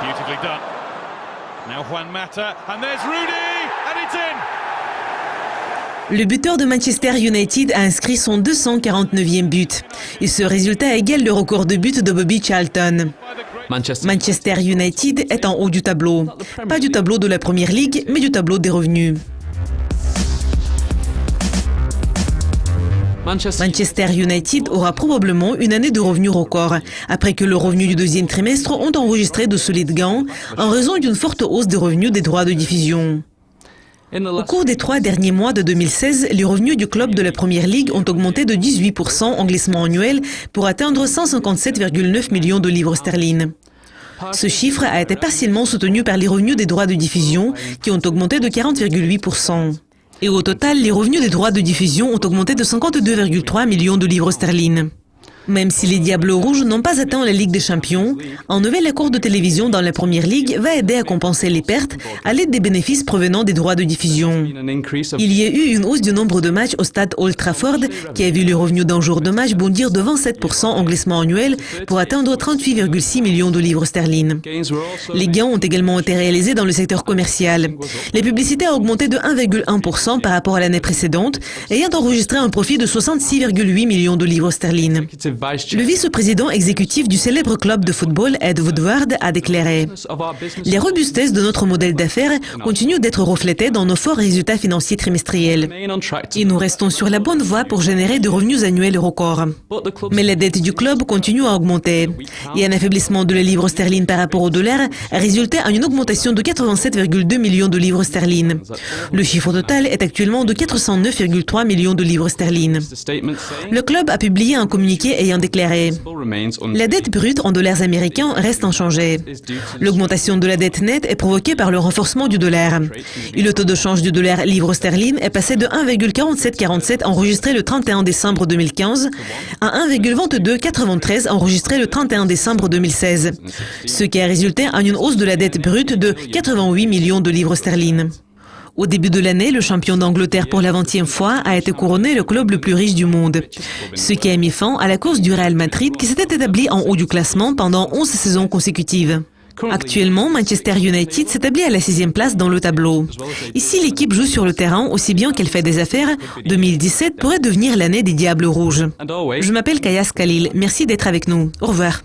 Beautifully done. Now Juan Mata, and there's Rooney, and it's in. Le buteur de Manchester United a inscrit son 249e but. Et ce résultat égale le record de buts de Bobby Charlton. Manchester United est en haut du tableau. Pas du tableau de la Première Ligue, mais du tableau des revenus. Manchester United aura probablement une année de revenus record, après que le revenu du deuxième trimestre ont enregistré de solides gains en raison d'une forte hausse des revenus des droits de diffusion. Au cours des 3 derniers mois de 2016, les revenus du club de la Première Ligue ont augmenté de 18% en glissement annuel pour atteindre 157,9 millions de livres sterling. Ce chiffre a été partiellement soutenu par les revenus des droits de diffusion qui ont augmenté de 40,8%. Et au total, les revenus des droits de diffusion ont augmenté de 52,3 millions de livres sterling. Même si les Diables Rouges n'ont pas atteint la Ligue des Champions, un nouvel accord de télévision dans la Première Ligue va aider à compenser les pertes à l'aide des bénéfices provenant des droits de diffusion. Il y a eu une hausse du nombre de matchs au stade Old Trafford qui a vu les revenus d'un jour de match bondir de 27% en glissement annuel pour atteindre 38,6 millions de livres sterling. Les gains ont également été réalisés dans le secteur commercial. Les publicités ont augmenté de 1,1% par rapport à l'année précédente, ayant enregistré un profit de 66,8 millions de livres sterling. Le vice-président exécutif du célèbre club de football, Ed Woodward, a déclaré « Les robustesses de notre modèle d'affaires continuent d'être reflétées dans nos forts résultats financiers trimestriels. Et nous restons sur la bonne voie pour générer de revenus annuels records. Mais la dette du club continue à augmenter. Et un affaiblissement de la livre sterling par rapport au dollar a résulté en une augmentation de 87,2 millions de livres sterling. Le chiffre total est actuellement de 409,3 millions de livres sterling. Le club a publié un communiqué ayant déclaré « La dette brute en dollars américains reste inchangée. L'augmentation de la dette nette est provoquée par le renforcement du dollar. Et le taux de change du dollar livre sterling est passé de 1,4747 enregistré le 31 décembre 2015 à 1,2293 enregistré le 31 décembre 2016, ce qui a résulté en une hausse de la dette brute de 88 millions de livres sterling. Au début de l'année, le champion d'Angleterre pour la 20e fois a été couronné le club le plus riche du monde, ce qui a mis fin à la course du Real Madrid qui s'était établi en haut du classement pendant 11 saisons consécutives. Actuellement, Manchester United s'établit à la 6e place dans le tableau. Et si l'équipe joue sur le terrain aussi bien qu'elle fait des affaires, 2017 pourrait devenir l'année des Diables Rouges. Je m'appelle Kayas Khalil, merci d'être avec nous. Au revoir.